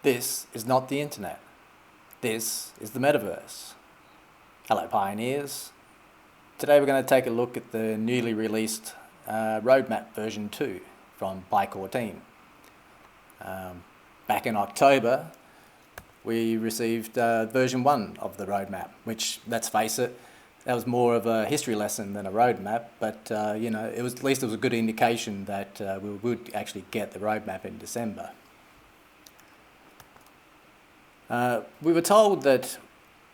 This is not the internet. This is the metaverse. Hello pioneers. Today we're going to take a look at the newly released roadmap version 2 from PyCore team. Back in October we received version 1 of the roadmap, which, let's face it, that was more of a history lesson than a roadmap, but it was, at least it was a good indication that we would actually get the roadmap in December. We were told that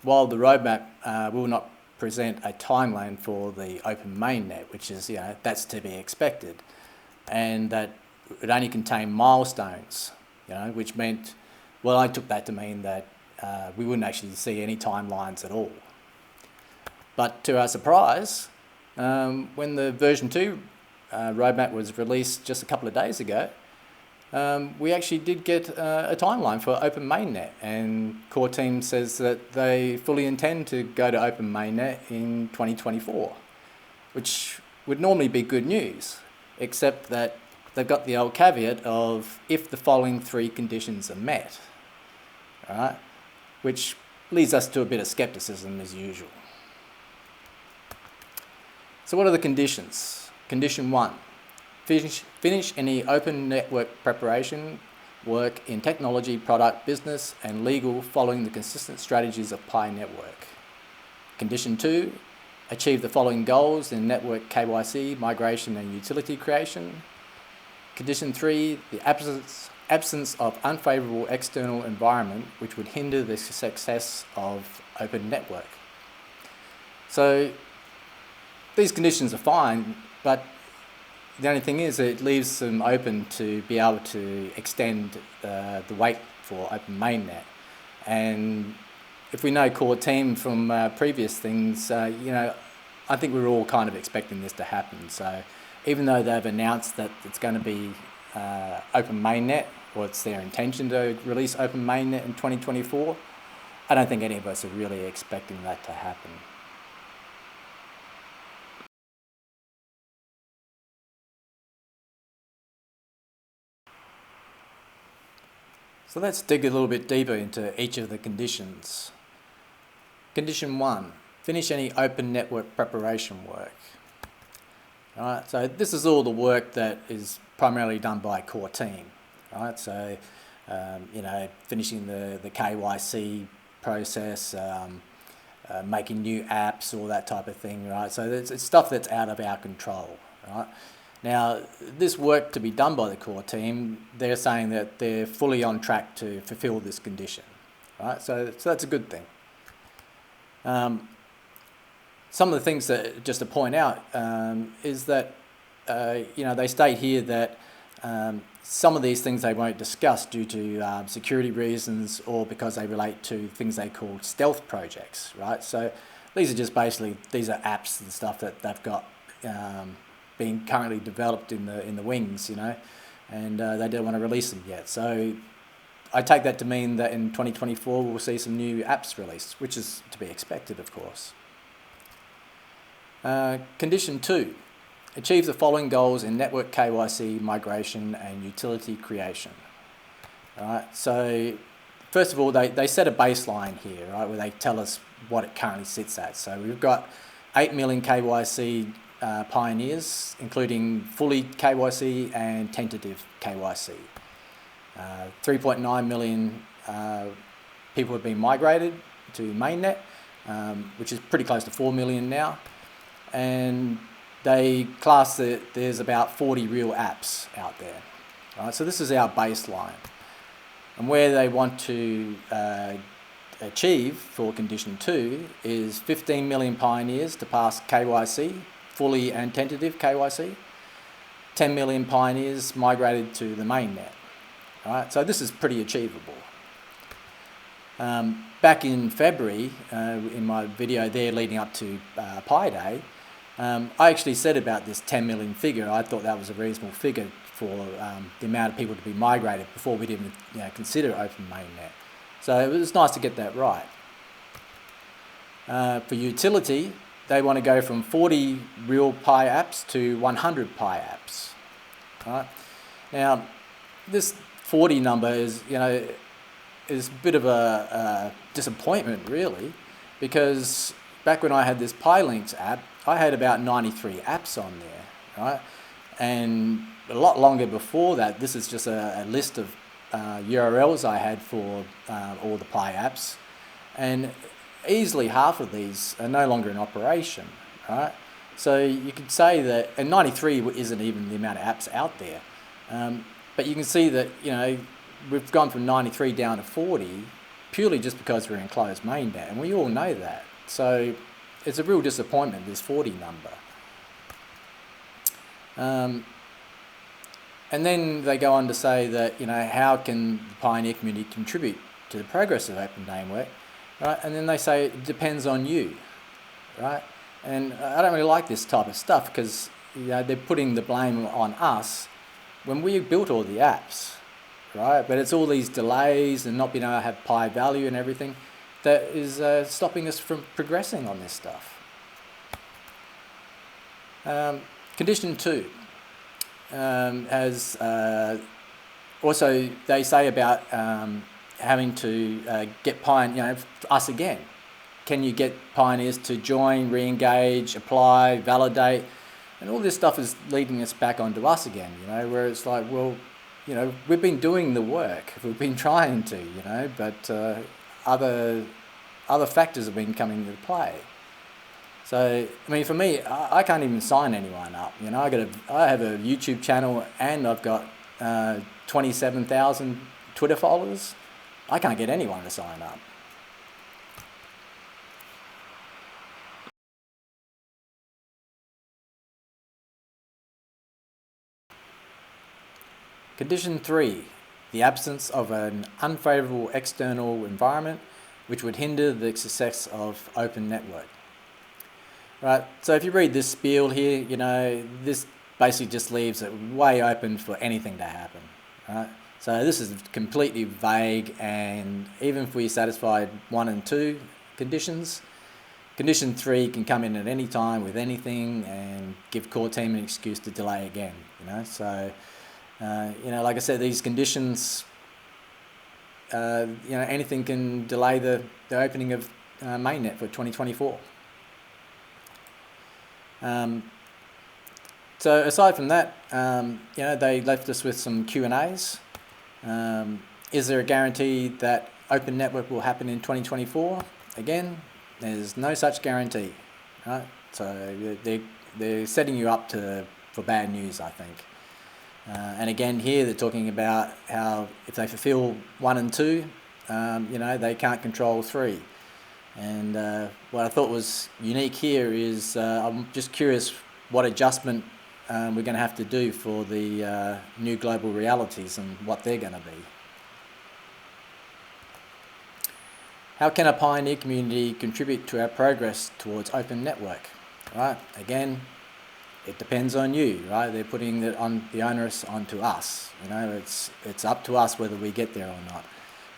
while the roadmap will not present a timeline for the open mainnet, which is, that's to be expected, and that it only contained milestones, which meant, well, I took that to mean that we wouldn't actually see any timelines at all. But to our surprise, when the version 2 roadmap was released just a couple of days ago, we actually did get a timeline for open mainnet, and core team says that they fully intend to go to open mainnet in 2024, which would normally be good news, except that they've got the old caveat of if the following 3 conditions are met, right? Which leads us to a bit of skepticism as usual. So what are the conditions? Condition 1. Finish any open network preparation work in technology, product, business, and legal following the consistent strategies of PyNetwork. Condition 2, achieve the following goals in network KYC, migration, and utility creation. Condition 3, the absence of unfavorable external environment which would hinder the success of open network. So these conditions are fine, but the only thing is it leaves them open to be able to extend the wait for open mainnet. And if we know core team from previous things, I think we're all kind of expecting this to happen. So even though they've announced that it's going to be open mainnet, or it's their intention to release open mainnet in 2024, I don't think any of us are really expecting that to happen. So let's dig a little bit deeper into each of the conditions. Condition 1, finish any open network preparation work. Alright, so this is all the work that is primarily done by core team. Right, so finishing the KYC process, making new apps, all that type of thing. Right, so it's stuff that's out of our control. Right. Now, this work to be done by the core team, they're saying that they're fully on track to fulfill this condition. Right? So that's a good thing. Some of the things that, just to point out, is that, they state here that some of these things they won't discuss due to security reasons or because they relate to things they call stealth projects. Right? So these are just basically, these are apps and stuff that they've got being currently developed in the wings, and they don't want to release them yet. So I take that to mean that in 2024 we'll see some new apps released, which is to be expected, of course. Condition 2, achieve the following goals in network KYC, migration, and utility creation. All right, so first of all, they set a baseline here, right, where they tell us what it currently sits at. So we've got 8 million KYC pioneers, including fully KYC and tentative KYC. 3.9 million people have been migrated to mainnet, which is pretty close to 4 million now. And they class that there's about 40 real apps out there. Right? So this is our baseline. And where they want to achieve for condition 2 is 15 million pioneers to pass KYC, fully and tentative KYC, 10 million pioneers migrated to the mainnet. Right, so this is pretty achievable. Back in February, in my video there leading up to Pi Day, I actually said about this 10 million figure. I thought that was a reasonable figure for the amount of people to be migrated before we'd even consider open mainnet. So it was nice to get that right. For utility, they want to go from 40 real Pi apps to 100 Pi apps. Right? Now, this 40 number is, is a bit of a disappointment, really, because back when I had this PyLinks app, I had about 93 apps on there, right? And a lot longer before that, this is just a list of URLs I had for all the Pi apps, and easily half of these are no longer in operation, right? So you could say that, and 93 isn't even the amount of apps out there, but you can see that, you know, we've gone from 93 down to 40 purely just because we're in closed mainnet, and we all know that. So it's a real disappointment, this 40 number. And then they go on to say that, you know, how can the Pioneer community contribute to the progress of Open Network, right? And then they say it depends on you, right? And I don't really like this type of stuff because, you know, they're putting the blame on us when we built all the apps, right? But it's all these delays and not being able to have Pi value and everything that is stopping us from progressing on this stuff. Condition 2 has also, they say about having to get us again. Can you get pioneers to join, re-engage, apply, validate? And all this stuff is leading us back onto us again, you know, where it's like, well, you know, we've been doing the work, we've been trying to, you know, but other factors have been coming into play. So, I mean, for me, I can't even sign anyone up. You know, I have a YouTube channel and I've got 27,000 Twitter followers. I can't get anyone to sign up. Condition 3, the absence of an unfavourable external environment which would hinder the success of Open Network. Right, so if you read this spiel here, you know, this basically just leaves it way open for anything to happen, right? So this is completely vague, and even if we satisfied 1 and 2 conditions, condition 3 can come in at any time with anything and give core team an excuse to delay again, you know. So, you know, like I said, these conditions, you know, anything can delay the opening of mainnet for 2024. So aside from that, you know, they left us with some Q&As. Is there a guarantee that Open Network will happen in 2024? Again, there's no such guarantee, right? So they're setting you up for bad news, I think. And again, here they're talking about how if they fulfill 1 and 2, you know, they can't control 3. And what I thought was unique here is I'm just curious what adjustment we're going to have to do for the new global realities and what they're going to be. How can a Pioneer community contribute to our progress towards Open Network? Right, again, it depends on you, right? They're putting the onus onto us. You know, it's up to us whether we get there or not.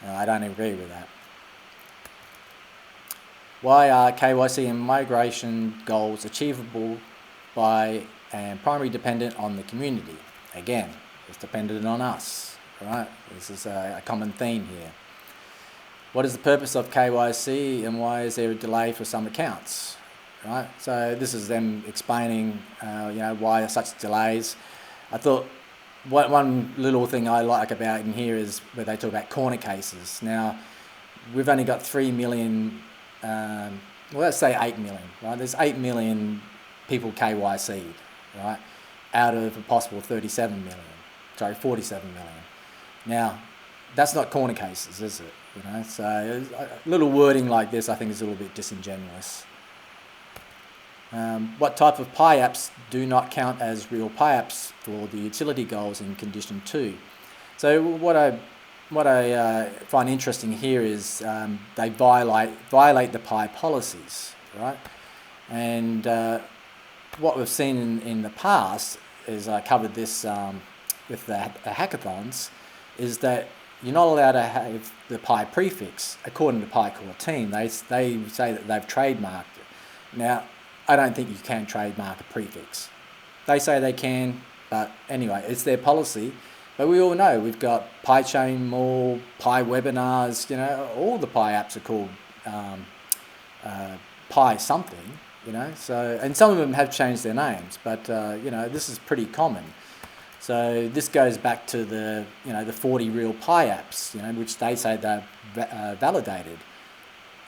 I don't agree with that. Why are KYC and migration goals achievable by and primarily dependent on the community? Again, it's dependent on us, right? This is a common theme here. What is the purpose of KYC and why is there a delay for some accounts? Right, so this is them explaining, you know, why there are such delays. I thought one little thing I like about in here is where they talk about corner cases. Now, we've only got 3 million, well, let's say 8 million, right? There's 8 million people KYC'd, right, out of a possible 47 million, sorry, 47 million. Now, that's not corner cases, is it? You know, so a little wording like this I think is a little bit disingenuous. What type of Pi apps do not count as real Pi apps for the utility goals in condition 2? So what I find interesting here is they violate the Pi policies, right? And what we've seen in the past, is I covered this with the hackathons, is that you're not allowed to have the Pi prefix according to Pi Core Team. They say that they've trademarked it. Now, I don't think you can trademark a prefix. They say they can, but anyway, it's their policy, But we all know we've got PyChain, more Pi webinars. All the Pi apps are called Pi something. So, and some of them have changed their names, but this is pretty common. So this goes back to the 40 real Pi apps, which they say they're validated.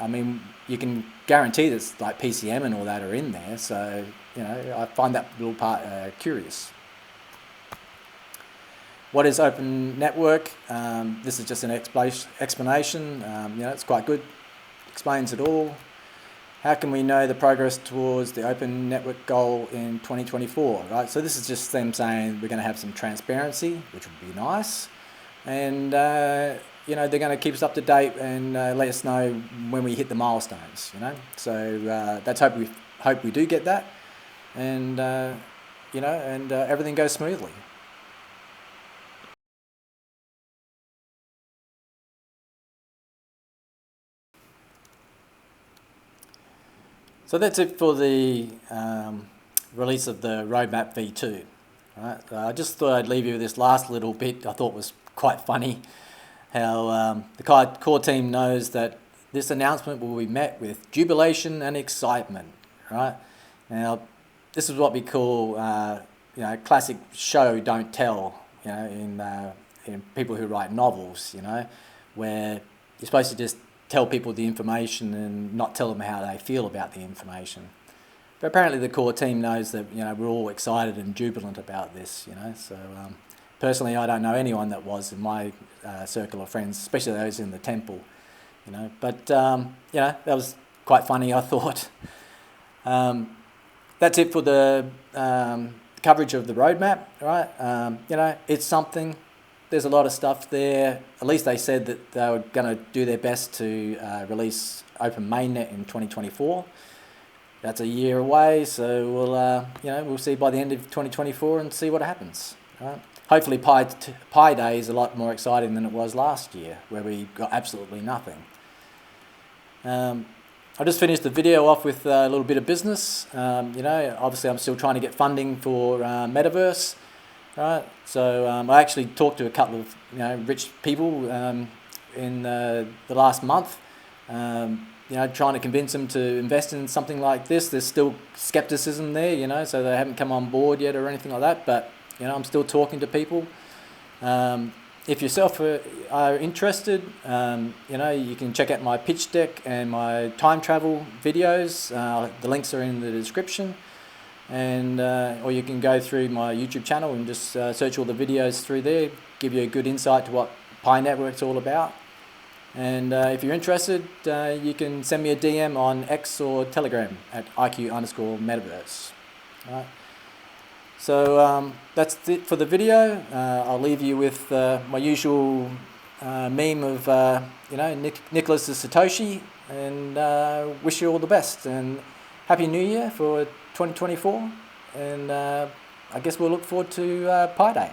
I mean, you can guarantee that like PCM and all that are in there. So I find that little part curious. What is Open Network? This is just an explanation. It's quite good. Explains it all. How can we know the progress towards the Open Network goal in 2024, right? So this is just them saying we're going to have some transparency, which would be nice. And, they're going to keep us up to date and let us know when we hit the milestones, So let's hope we do get that. And, everything goes smoothly. So that's it for the release of the Roadmap V2. Right? I just thought I'd leave you with this last little bit. I thought was quite funny. How the core team knows that this announcement will be met with jubilation and excitement. Right? Now, this is what we call classic show don't tell. In people who write novels. Where you're supposed to just tell people the information and not tell them how they feel about the information. But apparently the core team knows that we're all excited and jubilant about this. So personally, I don't know anyone that was in my circle of friends, especially those in the temple. But that was quite funny, I thought. That's it for the coverage of the roadmap. Right? It's something. There's a lot of stuff there. At least they said that they were going to do their best to release Open Mainnet in 2024. That's a year away, so we'll see by the end of 2024 and see what happens. Right? Hopefully, Pi Day is a lot more exciting than it was last year, where we got absolutely nothing. I just finished the video off with a little bit of business. Obviously, I'm still trying to get funding for Metaverse. Right, so I actually talked to a couple of rich people in the last month. Trying to convince them to invest in something like this. There's still skepticism there, so they haven't come on board yet or anything like that. But I'm still talking to people. If yourself are interested, you can check out my pitch deck and my time travel videos. The links are in the description. And or you can go through my YouTube channel and just search all the videos through there, give you a good insight to what Pi Network's all about. And if you're interested, you can send me a DM on X or Telegram at IQ_Metaverse. Right. So that's it for the video. I'll leave you with my usual meme of Nicholas is Satoshi, and wish you all the best and Happy New Year for 2024, and I guess we'll look forward to Pi Day.